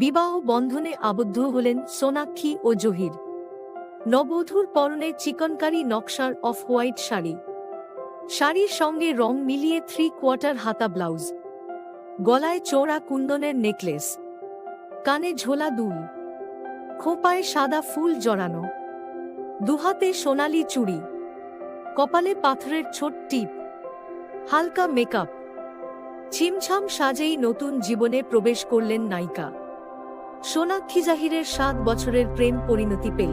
বিবাহ বন্ধনে আবদ্ধ হলেন সোনাক্ষী ও জহির। নববধূর পরনে চিকনকারি নকশার অফ হোয়াইট শাড়ি, শাড়ির সঙ্গে রং মিলিয়ে 3/4 হাতা ব্লাউজ, গলায় চওড়া কুন্দনের নেকলেস, কানে ঝোলা দুল, খোঁপায় সাদা ফুল জড়ানো, দুহাতে সোনালি চুড়ি, কপালে পাথরের ছোট টিপ, হালকা মেকআপ, ছিমছাম সাজেই নতুন জীবনে প্রবেশ করলেন নায়িকা। সোনাক্ষী জাহিরের 7 বছরের প্রেম পরিণতি পেল।